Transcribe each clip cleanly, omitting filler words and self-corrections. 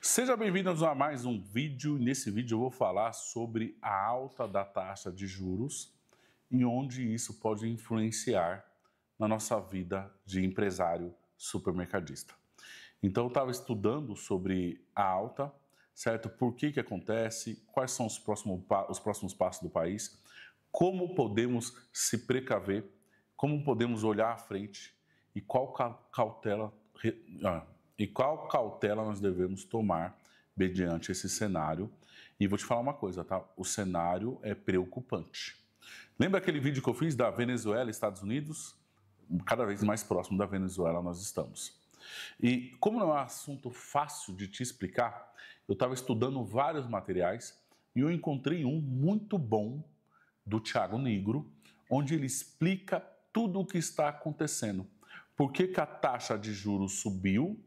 Seja bem-vindos a mais um vídeo. Nesse vídeo eu vou falar sobre a alta da taxa de juros e onde isso pode influenciar na nossa vida de empresário supermercadista. Então eu estava estudando sobre a alta, certo? Por que acontece, quais são os próximos passos do país, como podemos se precaver, como podemos olhar à frente e qual cautela nós devemos tomar mediante esse cenário. E vou te falar uma coisa, tá? O cenário é preocupante. Lembra aquele vídeo que eu fiz da Venezuela e Estados Unidos? Cada vez mais próximo da Venezuela nós estamos. E como não é um assunto fácil de te explicar, eu estava estudando vários materiais e eu encontrei um muito bom do Thiago Nigro, onde ele explica tudo o que está acontecendo. Por que a taxa de juros subiu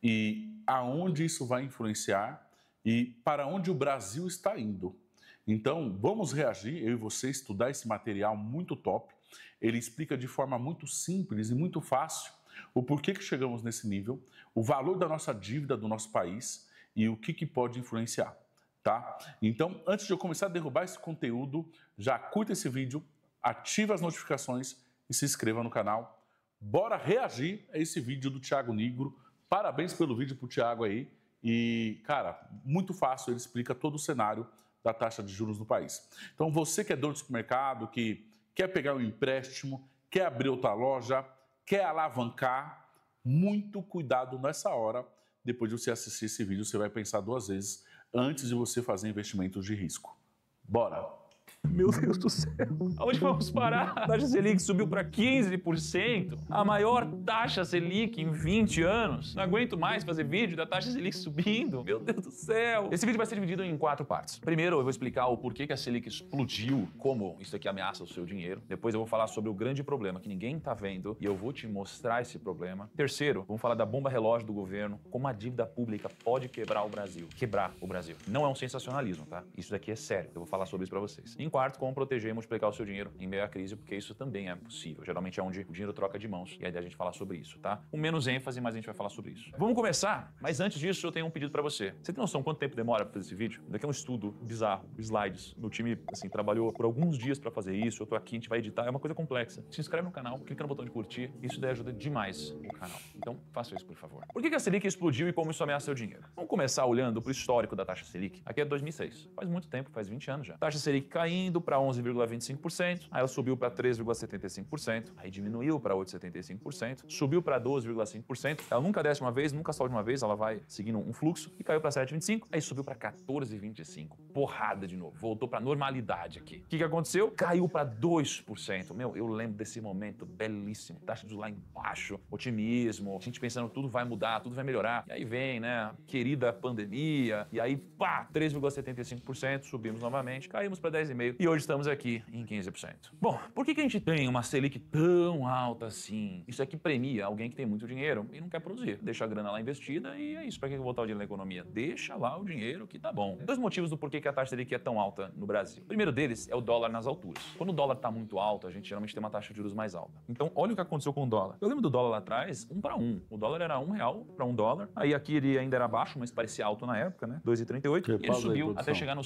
e aonde isso vai influenciar e para onde o Brasil está indo. Então, vamos reagir, eu e você, estudar esse material muito top. Ele explica de forma muito simples e muito fácil o porquê que chegamos nesse nível, o valor da nossa dívida do nosso país e o que pode influenciar, tá? Então, antes de eu começar a derrubar esse conteúdo, já curta esse vídeo, ativa as notificações e se inscreva no canal. Bora reagir a esse vídeo do Thiago Nigro. Parabéns pelo vídeo pro Thiago aí. E, cara, muito fácil, ele explica todo o cenário da taxa de juros no país. Então, você que é dono de supermercado, que quer pegar um empréstimo, quer abrir outra loja, quer alavancar, muito cuidado nessa hora. Depois de você assistir esse vídeo, você vai pensar duas vezes antes de você fazer investimentos de risco. Bora! Meu Deus do céu, aonde vamos parar? A taxa Selic subiu para 15%, a maior taxa Selic em 20 anos. Não aguento mais fazer vídeo da taxa Selic subindo, meu Deus do céu. Esse vídeo vai ser dividido em 4 partes. Primeiro, eu vou explicar o porquê que a Selic explodiu, como isso aqui ameaça o seu dinheiro. Depois eu vou falar sobre o grande problema que ninguém tá vendo e eu vou te mostrar esse problema. Terceiro, vamos falar da bomba relógio do governo, como a dívida pública pode quebrar o Brasil. Quebrar o Brasil. Não é um sensacionalismo, tá? Isso daqui é sério, eu vou falar sobre isso para vocês. Em quarto, como proteger e multiplicar o seu dinheiro em meio à crise, porque isso também é possível. Geralmente é onde o dinheiro troca de mãos e a ideia é a gente falar sobre isso, tá? Com menos ênfase, mas a gente vai falar sobre isso. Vamos começar, mas antes disso eu tenho um pedido pra você. Você tem noção quanto tempo demora pra fazer esse vídeo? Daqui é um estudo bizarro, slides. Meu time, assim, trabalhou por alguns dias pra fazer isso, eu tô aqui, a gente vai editar, é uma coisa complexa. Se inscreve no canal, clica no botão de curtir, isso daí ajuda demais o canal. Então, faça isso, por favor. Por que a Selic explodiu e como isso ameaça seu dinheiro? Vamos começar olhando pro histórico da taxa Selic. Aqui é 2006. Faz muito tempo, faz 20 anos já. Taxa Selic caindo pra 11,25%, aí ela subiu para 3,75%, aí diminuiu para 8,75%, subiu para 12,5%, ela nunca desce uma vez, nunca sobe de uma vez, ela vai seguindo um fluxo e caiu para 7,25%, aí subiu para 14,25%, porrada de novo, voltou para normalidade aqui. O que aconteceu? Caiu para 2%. Meu, eu lembro desse momento belíssimo, taxa de juros lá embaixo, otimismo, a gente pensando tudo vai mudar, tudo vai melhorar, e aí vem, né, querida pandemia, e aí, pá, 3,75%, subimos novamente, caímos para 10,5%, e hoje estamos aqui em 15%. Bom, por que a gente tem uma Selic tão alta assim? Isso aqui premia alguém que tem muito dinheiro e não quer produzir. Deixa a grana lá investida e é isso. Para que botar o dinheiro na economia? Deixa lá o dinheiro que tá bom. Dois motivos do porquê que a taxa Selic é tão alta no Brasil. O primeiro deles é o dólar nas alturas. Quando o dólar tá muito alto, a gente geralmente tem uma taxa de juros mais alta. Então, olha o que aconteceu com o dólar. Eu lembro do dólar lá atrás, 1 para 1. O dólar era R$1 para $1. Aí aqui ele ainda era baixo, mas parecia alto na época, né? 2,38. E ele subiu até chegar no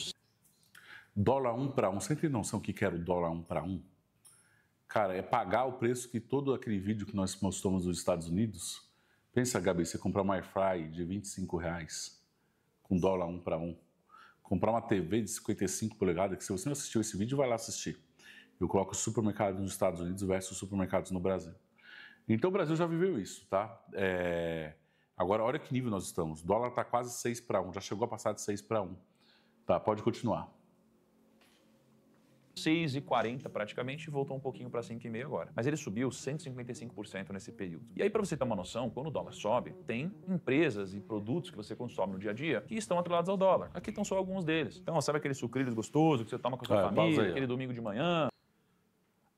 dólar 1 para 1, você tem noção que quer o dólar 1 para 1? Cara, é pagar o preço que todo aquele vídeo que nós mostramos nos Estados Unidos. Pensa, Gabi, você comprar uma airfry de R$25 com dólar 1 para 1. Comprar uma TV de 55 polegadas, que se você não assistiu esse vídeo, vai lá assistir. Eu coloco supermercados nos Estados Unidos versus supermercados no Brasil. Então o Brasil já viveu isso, tá? Agora, olha que nível nós estamos. O dólar está quase 6 para 1, já chegou a passar de 6 para 1. Tá, pode continuar. 6,40 praticamente e voltou um pouquinho para 5,5 agora. Mas ele subiu 155% nesse período. E aí, para você ter uma noção, quando o dólar sobe, tem empresas e produtos que você consome no dia a dia que estão atrelados ao dólar. Aqui estão só alguns deles. Então, sabe aquele sucrilhos gostoso que você toma com a sua família, aquele domingo de manhã?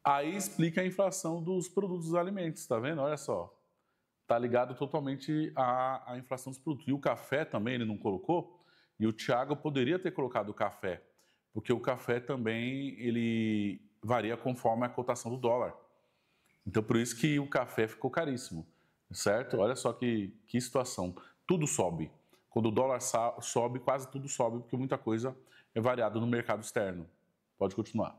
Aí explica a inflação dos produtos dos alimentos, tá vendo? Olha só. Tá ligado totalmente à inflação dos produtos. E o café também ele não colocou. E o Thiago poderia ter colocado o café. Porque o café também ele varia conforme a cotação do dólar. Então, por isso que o café ficou caríssimo, certo? Olha só que situação. Tudo sobe. Quando o dólar sobe, quase tudo sobe, porque muita coisa é variada no mercado externo. Pode continuar.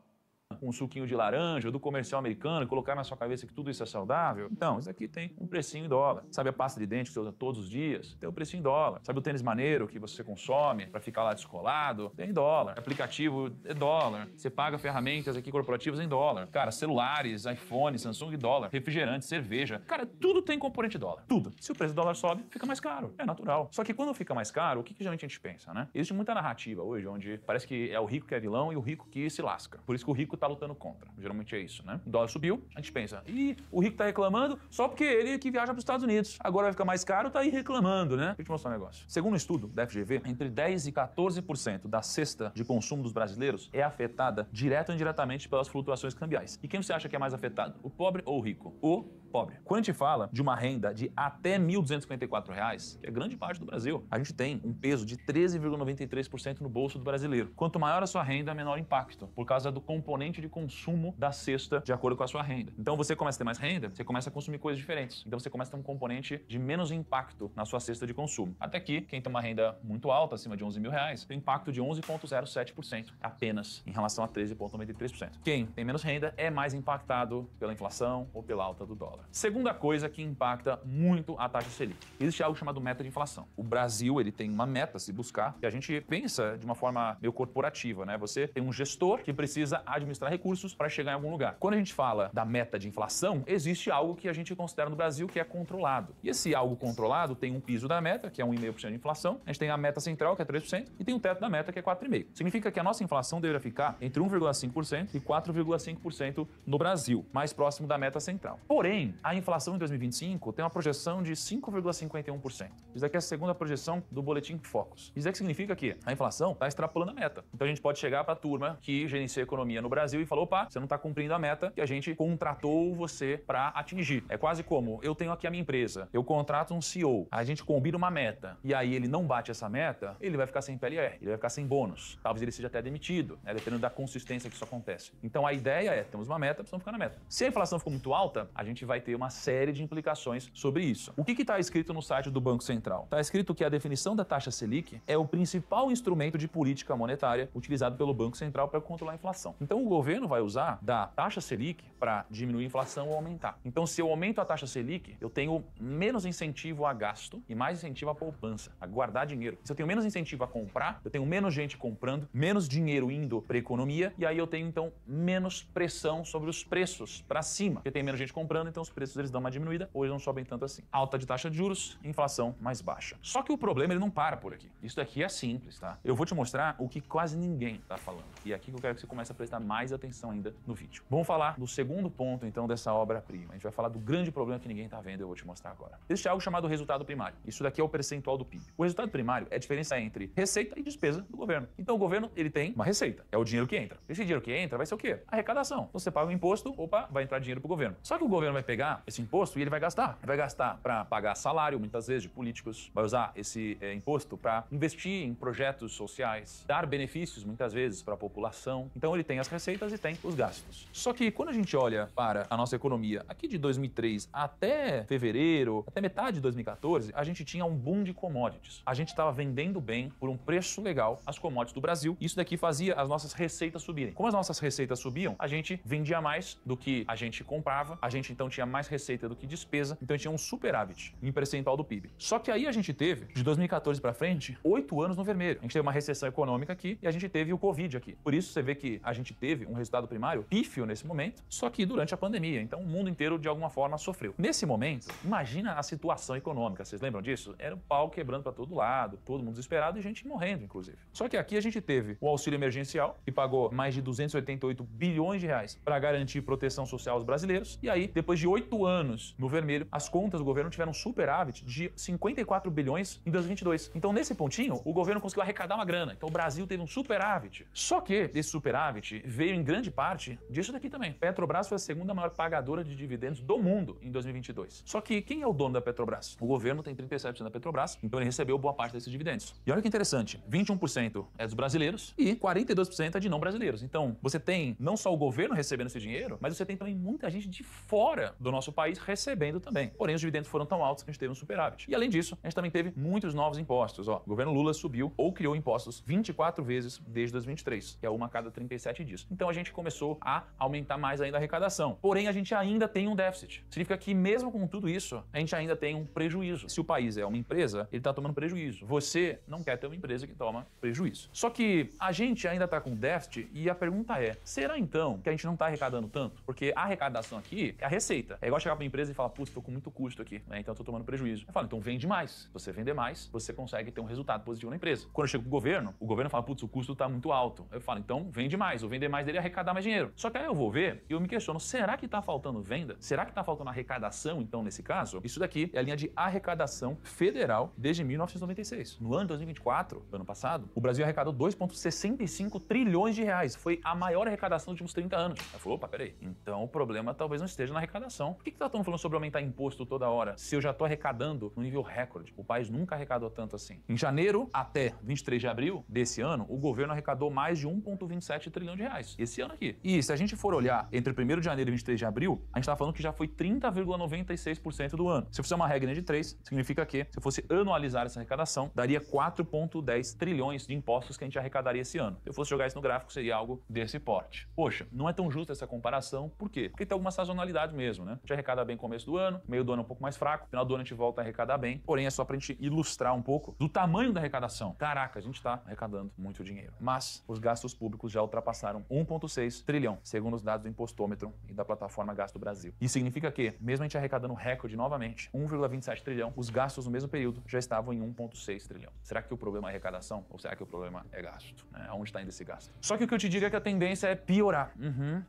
Um suquinho de laranja, ou do comercial americano, e colocar na sua cabeça que tudo isso é saudável. Então, isso aqui tem um precinho em dólar. Sabe a pasta de dente que você usa todos os dias? Tem um precinho em dólar. Sabe o tênis maneiro que você consome para ficar lá descolado? Tem em dólar. Aplicativo é dólar. Você paga ferramentas aqui corporativas em dólar. Cara, celulares, iPhone, Samsung dólar, refrigerante, cerveja. Cara, tudo tem componente dólar. Tudo. Se o preço do dólar sobe, fica mais caro. É natural. Só que quando fica mais caro, o que geralmente a gente pensa, né? Existe muita narrativa hoje, onde parece que é o rico que é vilão e o rico que se lasca. Por isso que o rico tá lutando contra. Geralmente é isso, né? O dólar subiu, a gente pensa, o rico tá reclamando só porque ele que viaja para os Estados Unidos. Agora vai ficar mais caro, tá aí reclamando, né? Deixa eu te mostrar um negócio. Segundo um estudo da FGV, entre 10% e 14% da cesta de consumo dos brasileiros é afetada direto ou indiretamente pelas flutuações cambiais. E quem você acha que é mais afetado? O pobre ou o rico? O pobre. Quando a gente fala de uma renda de até R$ 1.254, que é grande parte do Brasil, a gente tem um peso de 13,93% no bolso do brasileiro. Quanto maior a sua renda, menor o impacto, por causa do componente de consumo da cesta de acordo com a sua renda. Então você começa a ter mais renda, você começa a consumir coisas diferentes. Então você começa a ter um componente de menos impacto na sua cesta de consumo. Até que quem tem uma renda muito alta, acima de R$11 mil, tem um impacto de 11,07% apenas em relação a 13,93%. Quem tem menos renda é mais impactado pela inflação ou pela alta do dólar. Segunda coisa que impacta muito a taxa Selic. Existe algo chamado meta de inflação. O Brasil, ele tem uma meta a se buscar, que a gente pensa de uma forma meio corporativa, né? Você tem um gestor que precisa administrar recursos para chegar em algum lugar. Quando a gente fala da meta de inflação, existe algo que a gente considera no Brasil que é controlado. E esse algo controlado tem um piso da meta, que é 1,5% de inflação, a gente tem a meta central, que é 3%, e tem o teto da meta, que é 4,5%. Significa que a nossa inflação deveria ficar entre 1,5% e 4,5% no Brasil, mais próximo da meta central. Porém, a inflação em 2025 tem uma projeção de 5,51%. Isso aqui é a segunda projeção do Boletim Focus. Isso aqui significa que a inflação está extrapolando a meta. Então a gente pode chegar para a turma que gerencia a economia no Brasil e falar, opa, você não está cumprindo a meta que a gente contratou você para atingir. É quase como, eu tenho aqui a minha empresa, eu contrato um CEO, a gente combina uma meta, e aí ele não bate essa meta, ele vai ficar sem PLR, ele vai ficar sem bônus. Talvez ele seja até demitido, né, dependendo da consistência que isso acontece. Então a ideia é, temos uma meta, precisamos ficar na meta. Se a inflação ficou muito alta, a gente vai ter uma série de implicações sobre isso. O que está escrito no site do Banco Central? Está escrito que a definição da taxa Selic é o principal instrumento de política monetária utilizado pelo Banco Central para controlar a inflação. Então o governo vai usar da taxa Selic para diminuir a inflação ou aumentar. Então se eu aumento a taxa Selic, eu tenho menos incentivo a gasto e mais incentivo à poupança, a guardar dinheiro. Se eu tenho menos incentivo a comprar, eu tenho menos gente comprando, menos dinheiro indo para a economia, e aí eu tenho então menos pressão sobre os preços para cima. Porque tem menos gente comprando, então os preços eles dão uma diminuída, ou eles não sobem tanto assim. Alta de taxa de juros, inflação mais baixa. Só que o problema ele não para por aqui. Isso daqui é simples, tá? Eu vou te mostrar o que quase ninguém está falando. E é aqui que eu quero que você comece a prestar mais atenção ainda no vídeo. Vamos falar do segundo ponto, então, dessa obra-prima. A gente vai falar do grande problema que ninguém está vendo, eu vou te mostrar agora. Existe algo chamado resultado primário. Isso daqui é o percentual do PIB. O resultado primário é a diferença entre receita e despesa do governo. Então, o governo, ele tem uma receita. É o dinheiro que entra. Esse dinheiro que entra vai ser o quê? Arrecadação. Então, você paga um imposto, opa, vai entrar dinheiro para o governo. Só que o governo vai pegar esse imposto e ele vai gastar. Ele vai gastar para pagar salário, muitas vezes, de políticos. Vai usar esse imposto para investir em projetos sociais, dar benefícios, muitas vezes, para a população. Então, ele tem as receitas e tem os gastos. Só que quando a gente olha para a nossa economia, aqui de 2003 até fevereiro, até metade de 2014, a gente tinha um boom de commodities. A gente estava vendendo bem, por um preço legal, as commodities do Brasil. Isso daqui fazia as nossas receitas subirem. Como as nossas receitas subiam, a gente vendia mais do que a gente comprava, a gente então tinha mais receita do que despesa, então a gente tinha um superávit em percentual do PIB. Só que aí a gente teve, de 2014 para frente, 8 anos no vermelho. A gente teve uma recessão econômica aqui e a gente teve o Covid aqui. Por isso você vê que a gente teve um resultado primário pífio nesse momento, só que durante a pandemia. Então o mundo inteiro, de alguma forma, sofreu. Nesse momento, imagina a situação econômica. Vocês lembram disso? Era o pau quebrando para todo lado, todo mundo desesperado e gente morrendo, inclusive. Só que aqui a gente teve o auxílio emergencial, que pagou mais de 288 bilhões de reais para garantir proteção social aos brasileiros. E aí, depois de 8 anos no vermelho, as contas do governo tiveram um superávit de 54 bilhões em 2022. Então, nesse pontinho, o governo conseguiu arrecadar uma grana. Então, o Brasil teve um superávit. Só que esse superávit veio em grande parte disso daqui também. Petrobras foi a segunda maior pagadora de dividendos do mundo em 2022. Só que quem é o dono da Petrobras? O governo tem 37% da Petrobras, então ele recebeu boa parte desses dividendos. E olha que interessante, 21% é dos brasileiros e 42% é de não brasileiros. Então, você tem não só o governo recebendo esse dinheiro, mas você tem também muita gente de fora do nosso país recebendo também. Porém, os dividendos foram tão altos que a gente teve um superávit. E além disso, a gente também teve muitos novos impostos. O governo Lula subiu ou criou impostos 24 vezes desde 2023, que é uma a cada 37 dias. Então a gente começou a aumentar mais ainda a arrecadação. Porém, a gente ainda tem um déficit. Significa que mesmo com tudo isso, a gente ainda tem um prejuízo. Se o país é uma empresa, ele está tomando prejuízo. Você não quer ter uma empresa que toma prejuízo. Só que a gente ainda está com déficit e a pergunta é, será então que a gente não está arrecadando tanto? Porque a arrecadação aqui é a receita. É igual chegar para uma empresa e falar, putz, estou com muito custo aqui, né? Então estou tomando prejuízo. Eu falo, então vende mais. Se você vender mais, você consegue ter um resultado positivo na empresa. Quando eu chego pro o governo fala, putz, o custo está muito alto. Eu falo, então vende mais. O vender mais dele é arrecadar mais dinheiro. Só que aí eu vou ver e eu me questiono, será que está faltando venda? Será que está faltando arrecadação, então, nesse caso? Isso daqui é a linha de arrecadação federal desde 1996. No ano 2024, ano passado, o Brasil arrecadou 2,65 trilhões de reais. Foi a maior arrecadação dos últimos 30 anos. Eu falei, opa, peraí. Então o problema talvez não esteja na arrecadação. Por que tá todo mundo falando sobre aumentar imposto toda hora, se eu já tô arrecadando no nível recorde? O país nunca arrecadou tanto assim. Em janeiro até 23 de abril desse ano, o governo arrecadou mais de 1,27 trilhão de reais. Esse ano aqui. E se a gente for olhar entre 1º de janeiro e 23 de abril, a gente tá falando que já foi 30,96% do ano. Se eu fizer uma regra de 3, significa que, se eu fosse anualizar essa arrecadação, daria 4,10 trilhões de impostos que a gente arrecadaria esse ano. Se eu fosse jogar isso no gráfico, seria algo desse porte. Poxa, não é tão justa essa comparação. Por quê? Porque tem alguma sazonalidade mesmo, né? A gente arrecada bem no começo do ano, meio do ano é um pouco mais fraco, final do ano a gente volta a arrecadar bem. Porém, é só pra gente ilustrar um pouco do tamanho da arrecadação. Caraca, a gente tá arrecadando muito dinheiro. Mas os gastos públicos já ultrapassaram 1,6 trilhão, segundo os dados do Impostômetro e da plataforma Gasto Brasil. Isso significa que, mesmo a gente arrecadando recorde novamente, 1,27 trilhão, os gastos no mesmo período já estavam em 1,6 trilhão. Será que o problema é arrecadação ou será que o problema é gasto? Aonde está indo esse gasto? Só que o que eu te digo é que a tendência é piorar.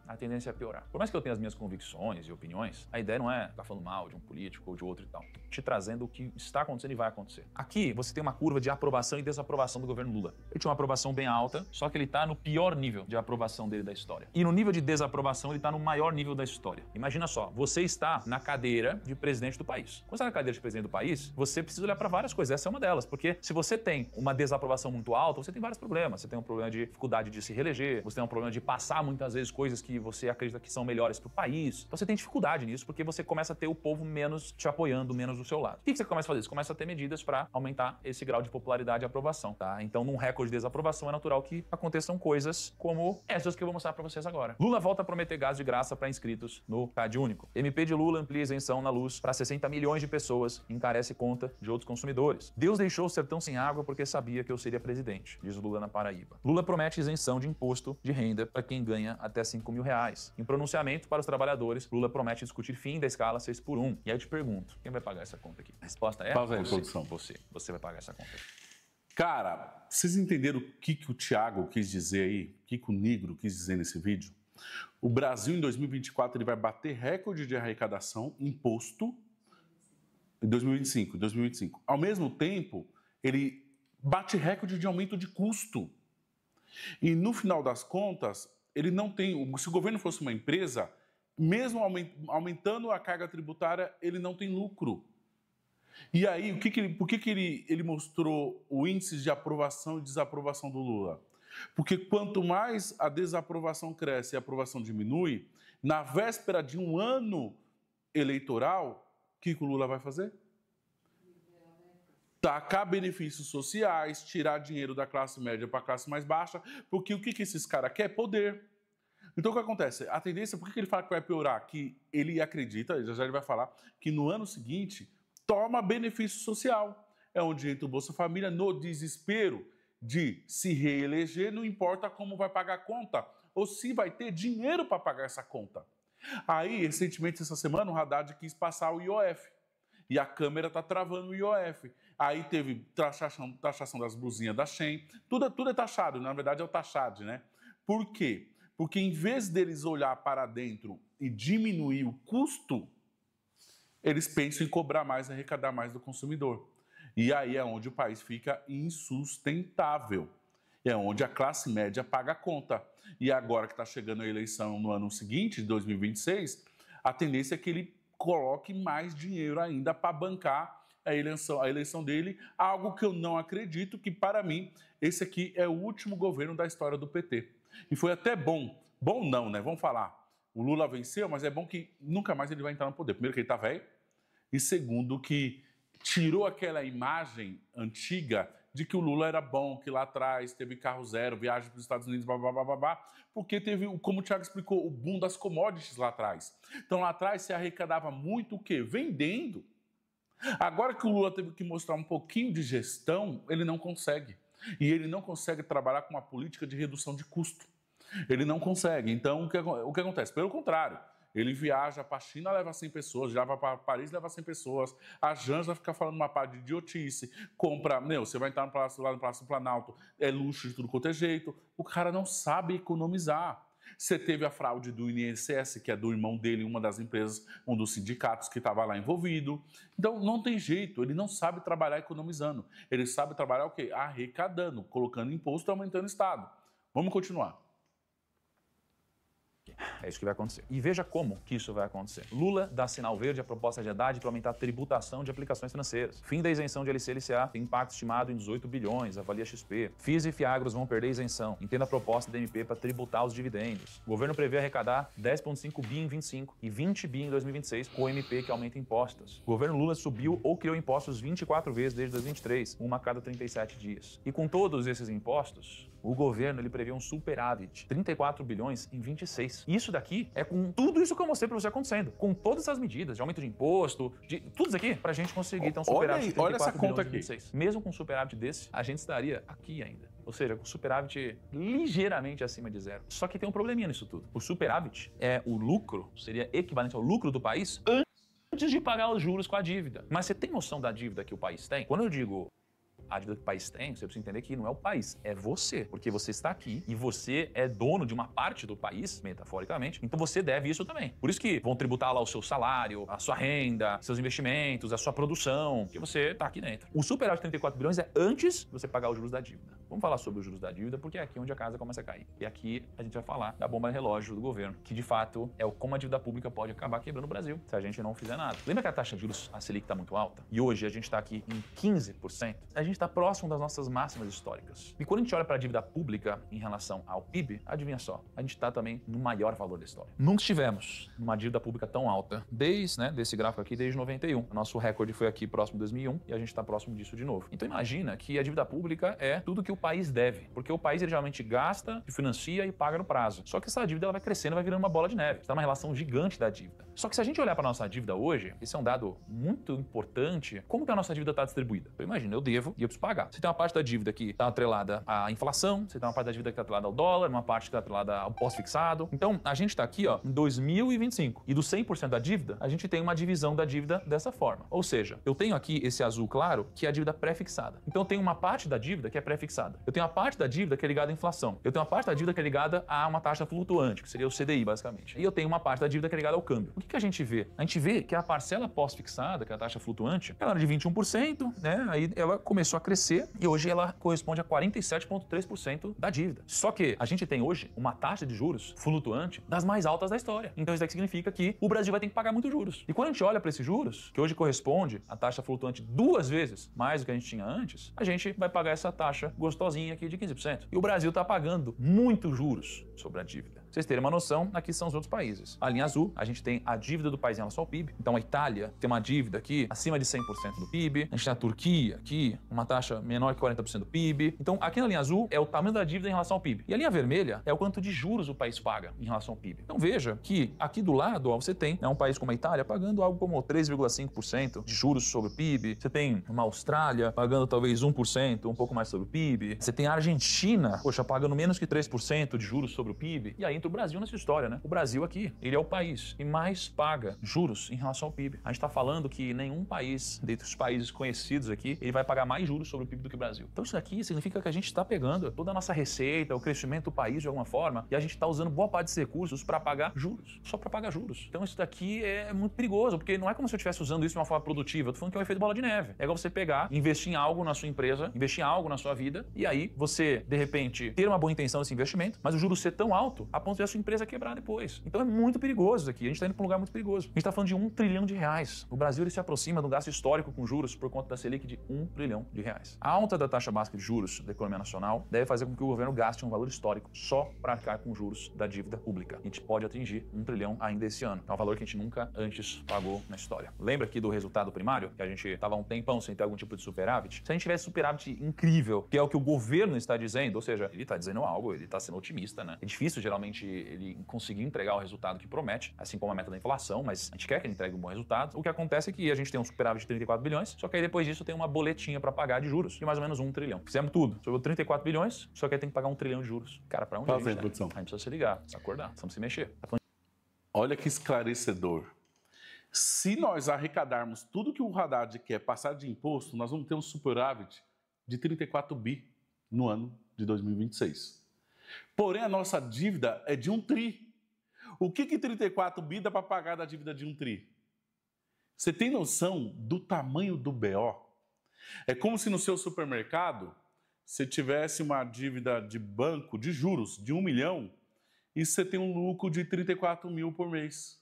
A tendência é piorar. Por mais que eu tenha as minhas convicções e opiniões, a ideia não é ficar falando mal de um político ou de outro e tal. Te trazendo o que está acontecendo e vai acontecer. Aqui você tem uma curva de aprovação e desaprovação do governo Lula. Ele tinha uma aprovação bem alta, só que ele está no pior nível de aprovação dele da história. E no nível de desaprovação ele está no maior nível da história. Imagina só, você está na cadeira de presidente do país. Quando você está na cadeira de presidente do país, você precisa olhar para várias coisas. Essa é uma delas, porque se você tem uma desaprovação muito alta, você tem vários problemas. Você tem um problema de dificuldade de se reeleger, você tem um problema de passar muitas vezes coisas que você acredita que são melhores para o país. Então você tem dificuldade nisso, porque você começa a ter o povo menos te apoiando, menos do seu lado. O que você começa a fazer? Você começa a ter medidas para aumentar esse grau de popularidade e aprovação, tá? Então, num recorde de desaprovação, é natural que aconteçam coisas como essas que eu vou mostrar para vocês agora. Lula volta a prometer gás de graça para inscritos no Cade Único. MP de Lula amplia isenção na luz para 60 milhões de pessoas e encarece conta de outros consumidores. Deus deixou o sertão sem água porque sabia que eu seria presidente, diz Lula na Paraíba. Lula promete isenção de imposto de renda para quem ganha até 5 mil reais. Em pronunciamento para os trabalhadores, Lula promete discutir fim da escala 6x1. E aí eu te pergunto, quem vai pagar essa conta aqui? A resposta é Pausa aí, você. produção. Você vai pagar essa conta. Cara, vocês entenderam o que o Thiago quis dizer aí? O que o Negro quis dizer nesse vídeo? O Brasil, em 2024, ele vai bater recorde de arrecadação, imposto, em 2025. Ao mesmo tempo, ele bate recorde de aumento de custo. E, no final das contas, ele não tem... Se o governo fosse uma empresa, mesmo aumentando a carga tributária, ele não tem lucro. E aí, por que ele mostrou o índice de aprovação e desaprovação do Lula? Porque quanto mais a desaprovação cresce e a aprovação diminui, na véspera de um ano eleitoral, o que o Lula vai fazer? Tacar benefícios sociais, tirar dinheiro da classe média para a classe mais baixa, porque o que esses caras querem? Poder. Então, o que acontece? A tendência, por que ele fala que vai piorar? Que ele acredita, já ele vai falar, que no ano seguinte toma benefício social. É onde entra o Bolsa Família no desespero de se reeleger, não importa como vai pagar a conta ou se vai ter dinheiro para pagar essa conta. Aí, recentemente, essa semana, o Haddad quis passar o IOF. E a Câmara está travando o IOF. Aí teve taxação das blusinhas da Shein. Tudo é taxado, na verdade é o taxado, né? Por quê? Porque em vez deles olhar para dentro e diminuir o custo, eles pensam em cobrar mais, arrecadar mais do consumidor. E aí é onde o país fica insustentável. é onde a classe média paga a conta. E agora que está chegando a eleição no ano seguinte, de 2026, a tendência é que ele coloque mais dinheiro ainda para bancar a eleição dele, algo que eu não acredito, que para mim esse aqui é o último governo da história do PT. E foi até bom não, né? Vamos falar. O Lula venceu, mas é bom que nunca mais ele vai entrar no poder. Primeiro que ele está velho, e segundo que tirou aquela imagem antiga de que o Lula era bom, que lá atrás teve carro zero, viagem para os Estados Unidos, porque teve, como o Thiago explicou, o boom das commodities lá atrás. Então lá atrás se arrecadava muito o quê? Vendendo. Agora que o Lula teve que mostrar um pouquinho de gestão, ele não consegue. E ele não consegue trabalhar com uma política de redução de custo. Ele não consegue. Então, o que acontece? Pelo contrário, ele viaja para a China, leva 100 pessoas, já vai para Paris, leva 100 pessoas, a Janja fica falando uma parte de idiotice, compra, você vai entrar lá no Palácio do Planalto, é luxo de tudo quanto é jeito. O cara não sabe economizar. Você teve a fraude do INSS, que é do irmão dele, uma das empresas, um dos sindicatos que estava lá envolvido. Então, não tem jeito, ele não sabe trabalhar economizando. Ele sabe trabalhar o quê? Arrecadando, colocando imposto e aumentando o Estado. Vamos continuar. É isso que vai acontecer. E veja como que isso vai acontecer. Lula dá sinal verde à proposta de Haddad para aumentar a tributação de aplicações financeiras. Fim da isenção de LC e LCA tem impacto estimado em 18 bilhões, avalia XP. FIIs e Fiagros vão perder isenção. Entenda a proposta da MP para tributar os dividendos. O governo prevê arrecadar 10,5 bi em 25 e 20 bi em 2026 com o MP que aumenta impostos. O governo Lula subiu ou criou impostos 24 vezes desde 2023, uma a cada 37 dias. E com todos esses impostos, o governo ele prevê um superávit, 34 bilhões em 26. Isso daqui é com tudo isso que eu mostrei para você acontecendo, com todas essas medidas de aumento de imposto, de tudo isso aqui, para a gente conseguir ter um superávit de 34 olha essa conta aqui. 26. Mesmo com um superávit desse, a gente estaria aqui ainda. Ou seja, com superávit ligeiramente acima de zero. Só que tem um probleminha nisso tudo. O superávit é o lucro, seria equivalente ao lucro do país antes de pagar os juros com a dívida. Mas você tem noção da dívida que o país tem? Quando eu digo a dívida que o país tem, você precisa entender que não é o país, é você. Porque você está aqui e você é dono de uma parte do país, metaforicamente, então você deve isso também. Por isso que vão tributar lá o seu salário, a sua renda, seus investimentos, a sua produção, porque você está aqui dentro. O superávit de 34 bilhões é antes de você pagar os juros da dívida. Vamos falar sobre os juros da dívida, porque é aqui onde a casa começa a cair. E aqui a gente vai falar da bomba de relógio do governo, que de fato é como a dívida pública pode acabar quebrando o Brasil, se a gente não fizer nada. Lembra que a taxa de juros, a Selic, está muito alta? E hoje a gente está aqui em 15%. A gente está próximo das nossas máximas históricas. E quando a gente olha para a dívida pública em relação ao PIB, adivinha só, a gente está também no maior valor da história. Nunca estivemos numa dívida pública tão alta desde, desse gráfico aqui, desde 91. O nosso recorde foi aqui próximo de 2001 e a gente está próximo disso de novo. Então imagina que a dívida pública é tudo que o país deve, porque o país ele geralmente gasta, financia e paga no prazo. Só que essa dívida ela vai crescendo, vai virando uma bola de neve. Está numa relação gigante da dívida. Só que se a gente olhar para a nossa dívida hoje, esse é um dado muito importante, como que a nossa dívida está distribuída? Eu imagino, eu devo e eu preciso pagar. Você tem uma parte da dívida que está atrelada à inflação, você tem uma parte da dívida que está atrelada ao dólar, uma parte que está atrelada ao pós-fixado. Então, a gente está aqui em 2025 e do 100% da dívida, a gente tem uma divisão da dívida dessa forma. Ou seja, eu tenho aqui esse azul claro, que é a dívida pré-fixada. Então, eu tenho uma parte da dívida que é pré-fixada. Eu tenho uma parte da dívida que é ligada à inflação. Eu tenho uma parte da dívida que é ligada a uma taxa flutuante, que seria o CDI, basicamente. E eu tenho uma parte da dívida que é ligada ao câmbio. O que a gente vê? A gente vê que a parcela pós-fixada, que é a taxa flutuante, ela era de 21%, aí ela começou a crescer e hoje ela corresponde a 47,3% da dívida. Só que a gente tem hoje uma taxa de juros flutuante das mais altas da história. Então isso daqui significa que o Brasil vai ter que pagar muito juros. E quando a gente olha para esses juros, que hoje corresponde a taxa flutuante 2 vezes mais do que a gente tinha antes, a gente vai pagar essa taxa gostosinha aqui de 15%. E o Brasil está pagando muito juros sobre a dívida. Pra vocês terem uma noção, aqui são os outros países. A linha azul, a gente tem a dívida do país em relação ao PIB. Então a Itália tem uma dívida aqui acima de 100% do PIB. A gente tem a Turquia aqui, uma taxa menor que 40% do PIB. Então aqui na linha azul é o tamanho da dívida em relação ao PIB. E a linha vermelha é o quanto de juros o país paga em relação ao PIB. Então veja que aqui do lado você tem um país como a Itália pagando algo como 3,5% de juros sobre o PIB. Você tem uma Austrália pagando talvez 1%, um pouco mais sobre o PIB. Você tem a Argentina, pagando menos que 3% de juros sobre o PIB. E aí entra o Brasil nessa história, né? O Brasil aqui, ele é o país que mais paga juros em relação ao PIB. A gente está falando que nenhum país, dentre os países conhecidos aqui, ele vai pagar mais juros sobre o PIB do que o Brasil. Então isso aqui significa que a gente está pegando toda a nossa receita, o crescimento do país de alguma forma, e a gente está usando boa parte desses recursos para pagar juros, só para pagar juros. Então isso daqui é muito perigoso, porque não é como se eu estivesse usando isso de uma forma produtiva. Eu tô falando que é um efeito bola de neve. É igual você pegar, investir em algo na sua empresa, investir em algo na sua vida, e aí você, de repente, ter uma boa intenção nesse investimento, mas o juros ser tão alto a ponto de a sua empresa quebrar depois. Então é muito perigoso isso aqui. A gente está indo para um lugar muito perigoso. A gente está falando de R$1 trilhão. O Brasil ele se aproxima do gasto histórico com juros por conta da Selic de R$1 trilhão. A alta da taxa básica de juros da economia nacional deve fazer com que o governo gaste um valor histórico só para arcar com juros da dívida pública. A gente pode atingir R$1 trilhão ainda esse ano. É um valor que a gente nunca antes pagou na história. Lembra aqui do resultado primário? Que a gente estava há um tempão sem ter algum tipo de superávit? Se a gente tivesse superávit incrível, que é o que o governo está dizendo, ou seja, ele está dizendo algo, ele está sendo otimista, né? É difícil, geralmente, ele conseguir entregar o resultado que promete, assim como a meta da inflação, mas a gente quer que ele entregue um bom resultado. O que acontece é que a gente tem um superávit de 34 bilhões, só que aí depois disso tem uma boletinha para pagar de juros de mais ou menos 1 trilhão. Fizemos tudo, sobrou 34 bilhões, só que aí tem que pagar 1 trilhão de juros. Cara, para onde a gente tá? A gente precisa se ligar, precisa acordar, precisamos se mexer. Olha que esclarecedor. Se nós arrecadarmos tudo que o Haddad quer passar de imposto, nós vamos ter um superávit de 34 bi no ano de 2026. Porém, a nossa dívida é de 1 tri. O que 34 bi dá para pagar da dívida de 1 tri? Você tem noção do tamanho do BO? É como se no seu supermercado você tivesse uma dívida de banco de juros de 1 milhão e você tem um lucro de 34 mil por mês.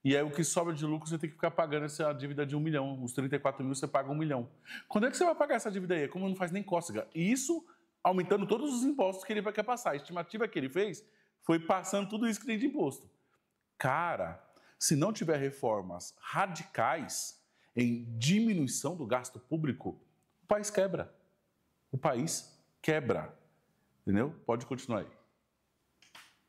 E aí o que sobra de lucro você tem que ficar pagando essa dívida de 1 milhão. Os 34 mil você paga 1 milhão. Quando é que você vai pagar essa dívida aí? Como não faz nem cócega. E isso aumentando todos os impostos que ele quer passar. A estimativa que ele fez foi passando tudo isso que tem de imposto. Cara, se não tiver reformas radicais em diminuição do gasto público, o país quebra. O país quebra. Entendeu? Pode continuar aí.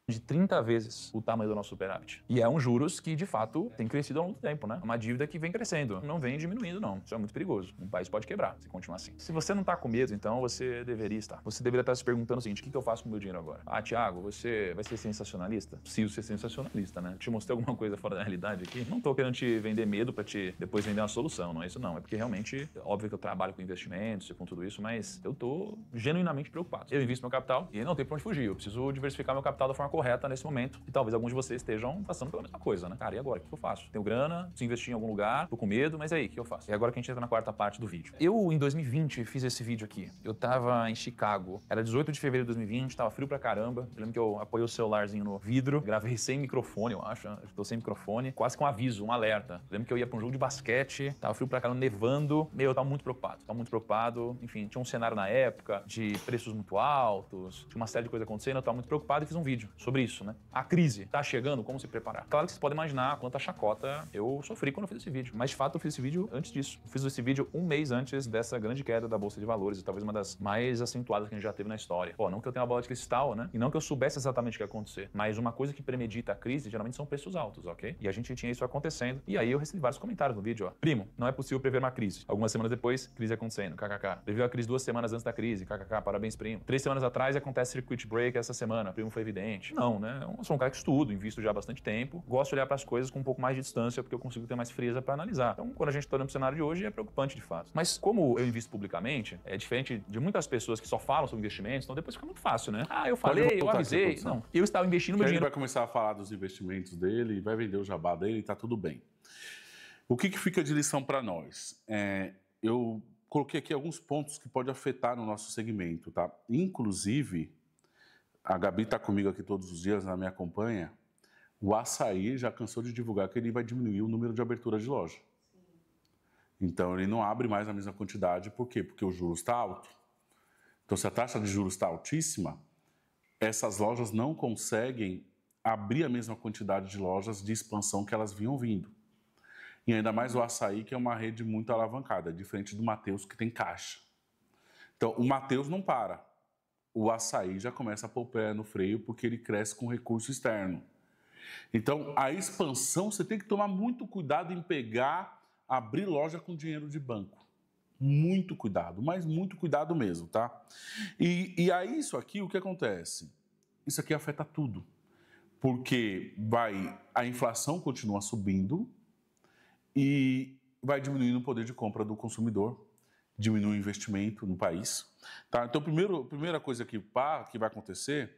De 30 vezes o tamanho do nosso superávit. E é um juros que, de fato, tem crescido ao longo do tempo, né? Uma dívida que vem crescendo, não vem diminuindo, não. Isso é muito perigoso. Um país pode quebrar se continuar assim. Se você não tá com medo, então você deveria estar. Você deveria estar se perguntando o seguinte: o que eu faço com o meu dinheiro agora? Ah, Thiago, você vai ser sensacionalista? Preciso ser sensacionalista, né? Te mostrei alguma coisa fora da realidade aqui? Não tô querendo te vender medo pra te depois vender uma solução, não é isso não. É porque realmente, óbvio que eu trabalho com investimentos e com tudo isso, mas eu tô genuinamente preocupado. Eu invisto meu capital e não tem pra onde fugir. Eu preciso diversificar meu capital da forma correta nesse momento. E talvez alguns de vocês estejam passando pela mesma coisa, né? Cara, e agora? O que eu faço? Tenho grana, preciso investir em algum lugar, tô com medo, mas aí, o que eu faço? E agora que a gente entra na quarta parte do vídeo. Eu, em 2020, fiz esse vídeo aqui. Eu tava em Chicago. Era 18 de fevereiro de 2020, tava frio pra caramba. Eu lembro que eu apoiei o celularzinho no vidro, gravei sem microfone, eu acho. Tô sem microfone, quase com um aviso, um alerta. Eu lembro que eu ia pra um jogo de basquete, tava frio pra caramba, nevando. Eu tava muito preocupado. Enfim, tinha um cenário na época de preços muito altos, tinha uma série de coisas acontecendo, eu tava muito preocupado e fiz um vídeo sobre isso, né? A crise tá chegando, como se preparar? Claro que vocês podem imaginar quanta chacota eu sofri quando eu fiz esse vídeo. Mas, de fato, eu fiz esse vídeo antes disso. Eu fiz esse vídeo um mês antes dessa grande queda da Bolsa de Valores, e talvez uma das mais acentuadas que a gente já teve na história. Pô, não que eu tenha uma bola de cristal, né? E não que eu soubesse exatamente o que ia acontecer. Mas uma coisa que premedita a crise, geralmente são preços altos, ok? E a gente tinha isso acontecendo. E aí eu recebi vários comentários no vídeo, ó. Primo, não é possível prever uma crise. Algumas semanas depois, crise acontecendo, kkk. Previu a crise 2 semanas antes da crise, kkk, parabéns, primo. 3 semanas atrás acontece circuit break essa semana, primo, foi evidente. Não, né? Eu sou um cara que estudo, invisto já há bastante tempo, gosto de olhar para as coisas com um pouco mais de distância, porque eu consigo ter mais frieza para analisar. Então, quando a gente está olhando para o cenário de hoje, é preocupante de fato. Mas como eu invisto publicamente, é diferente de muitas pessoas que só falam sobre investimentos, então depois fica muito fácil, né? Ah, eu falei, eu avisei. Não, eu estava investindo meu dinheiro. Ele vai começar a falar dos investimentos dele, vai vender o jabá dele e tá tudo bem. O que fica de lição para nós? Eu coloquei aqui alguns pontos que podem afetar no nosso segmento, tá? Inclusive, a Gabi está comigo aqui todos os dias, ela me acompanha. O Açaí já cansou de divulgar que ele vai diminuir o número de aberturas de loja. Então, ele não abre mais a mesma quantidade. Por quê? Porque o juros está alto. Então, se a taxa de juros está altíssima, essas lojas não conseguem abrir a mesma quantidade de lojas de expansão que elas vinham vindo. E ainda mais o Açaí, que é uma rede muito alavancada, diferente do Mateus, que tem caixa. Então, o Mateus não para. O Açaí já começa a pôr o pé no freio porque ele cresce com recurso externo. Então, a expansão, você tem que tomar muito cuidado em abrir loja com dinheiro de banco. Muito cuidado, mas muito cuidado mesmo, tá? E aí, isso aqui, o que acontece? Isso aqui afeta tudo. porque a inflação continua subindo e vai diminuindo o poder de compra do consumidor, diminui o investimento no país. Tá? Então, primeira coisa que vai acontecer,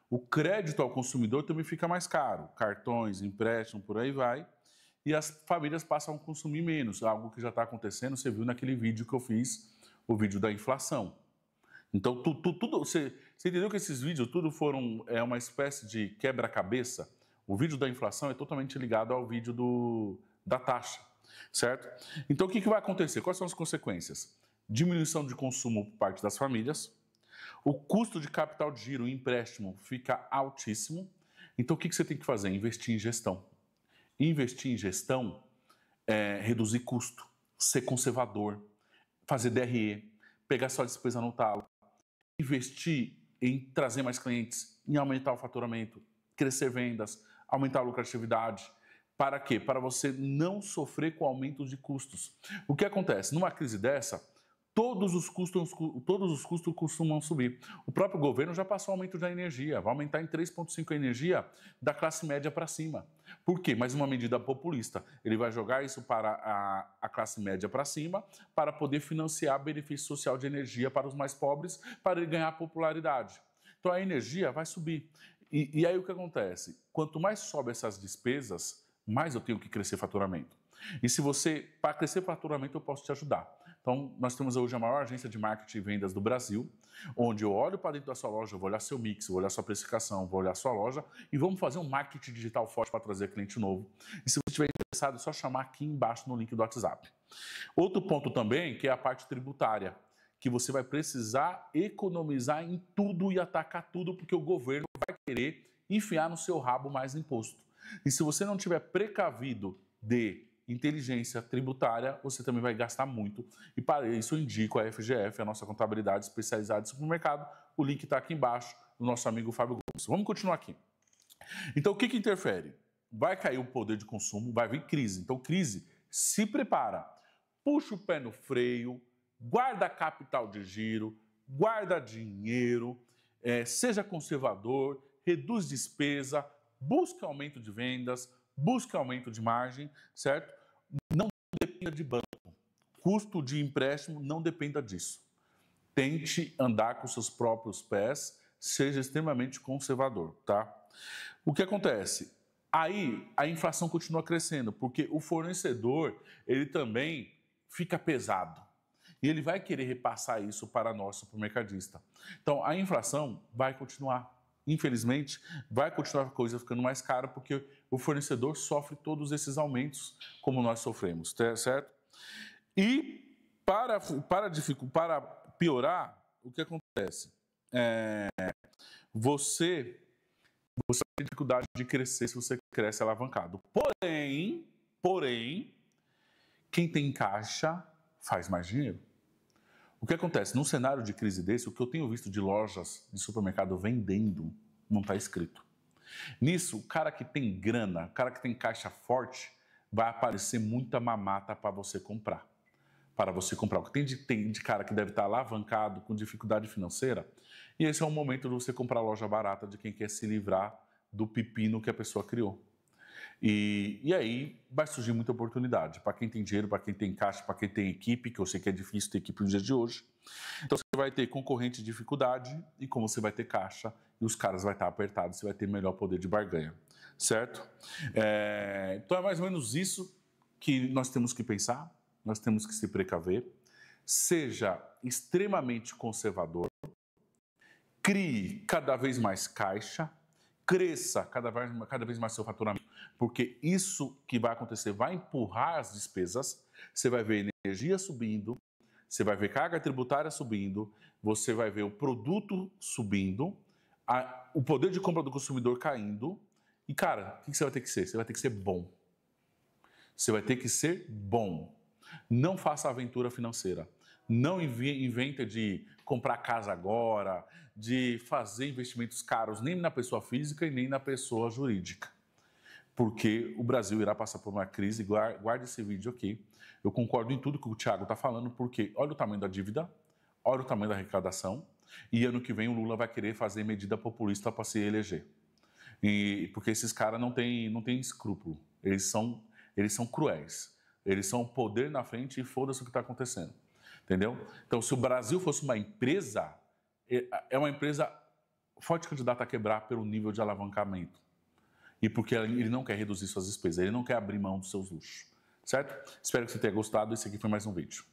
o crédito ao consumidor também fica mais caro. Cartões, empréstimos, por aí vai. E as famílias passam a consumir menos, algo que já está acontecendo, você viu naquele vídeo que eu fiz, o vídeo da inflação. Então, você entendeu que esses vídeos tudo foram uma espécie de quebra-cabeça? O vídeo da inflação é totalmente ligado ao vídeo da taxa, certo? Então, o que vai acontecer? Quais são as consequências? Diminuição de consumo por parte das famílias, o custo de capital de giro, o empréstimo, fica altíssimo. Então, o que você tem que fazer? Investir em gestão. Investir em gestão é reduzir custo, ser conservador, fazer DRE, pegar sua despesa no talo, investir em trazer mais clientes, em aumentar o faturamento, crescer vendas, aumentar a lucratividade. Para quê? Para você não sofrer com aumento de custos. O que acontece? Numa crise dessa, todos os custos costumam subir. O próprio governo já passou o aumento da energia, vai aumentar em 3,5% a energia da classe média para cima. Por quê? Mais uma medida populista. Ele vai jogar isso para a classe média para cima, para poder financiar benefício social de energia para os mais pobres, para ele ganhar popularidade. Então a energia vai subir. E aí o que acontece? Quanto mais sobe essas despesas, mais eu tenho que crescer faturamento. E para crescer faturamento, eu posso te ajudar. Então, nós temos hoje a maior agência de marketing e vendas do Brasil, onde eu olho para dentro da sua loja, eu vou olhar seu mix, vou olhar sua precificação, vou olhar sua loja e vamos fazer um marketing digital forte para trazer cliente novo. E se você estiver interessado, é só chamar aqui embaixo no link do WhatsApp. Outro ponto também, que é a parte tributária, que você vai precisar economizar em tudo e atacar tudo, porque o governo vai querer enfiar no seu rabo mais imposto. E se você não tiver precavido de inteligência tributária, você também vai gastar muito. E para isso eu indico a FGF, a nossa contabilidade especializada em supermercado. O link está aqui embaixo do nosso amigo Fábio Gomes. Vamos continuar aqui. Então, o que interfere? Vai cair o poder de consumo, vai vir crise. Então, crise, se prepara. Puxa o pé no freio, guarda capital de giro, guarda dinheiro, seja conservador, reduz despesa, busca aumento de vendas, busca aumento de margem, certo? Não dependa de banco. Custo de empréstimo não dependa disso. Tente andar com seus próprios pés, seja extremamente conservador, tá? O que acontece? Aí a inflação continua crescendo, porque o fornecedor, ele também fica pesado. E ele vai querer repassar isso para nós, supermercadista. Então, a inflação vai continuar. Infelizmente, vai continuar a coisa ficando mais cara porque o fornecedor sofre todos esses aumentos como nós sofremos, certo? E para piorar, o que acontece? Você tem dificuldade de crescer se você cresce alavancado. Porém, quem tem caixa faz mais dinheiro. O que acontece? Num cenário de crise desse, o que eu tenho visto de lojas de supermercado vendendo não está escrito. Nisso, o cara que tem grana, o cara que tem caixa forte, vai aparecer muita mamata para você comprar. Para você comprar. O que tem de cara que deve estar alavancado, com dificuldade financeira, e esse é o momento de você comprar loja barata de quem quer se livrar do pepino que a pessoa criou. E aí vai surgir muita oportunidade para quem tem dinheiro, para quem tem caixa, para quem tem equipe, que eu sei que é difícil ter equipe nos dias de hoje. Então você vai ter concorrente de dificuldade e como você vai ter caixa e os caras vão estar apertados, você vai ter melhor poder de barganha, certo? Então é mais ou menos isso que nós temos que pensar, nós temos que se precaver. Seja extremamente conservador, crie cada vez mais caixa, cresça cada vez mais seu faturamento, porque isso que vai acontecer vai empurrar as despesas, você vai ver energia subindo, você vai ver carga tributária subindo, você vai ver o produto subindo, o poder de compra do consumidor caindo, e cara, o que você vai ter que ser? Você vai ter que ser bom. Você vai ter que ser bom. Não faça aventura financeira. Não inventa de comprar casa agora, de fazer investimentos caros nem na pessoa física e nem na pessoa jurídica. Porque o Brasil irá passar por uma crise, guarde esse vídeo aqui. Eu concordo em tudo que o Thiago está falando, porque olha o tamanho da dívida, olha o tamanho da arrecadação, e ano que vem o Lula vai querer fazer medida populista para se eleger. Porque esses caras não têm escrúpulo. Eles são cruéis. Eles são o poder na frente e foda-se o que está acontecendo. Entendeu? Então, se o Brasil fosse uma empresa, é uma empresa forte candidata a quebrar pelo nível de alavancamento. E porque ele não quer reduzir suas despesas, ele não quer abrir mão dos seus luxos. Certo? Espero que você tenha gostado. Esse aqui foi mais um vídeo.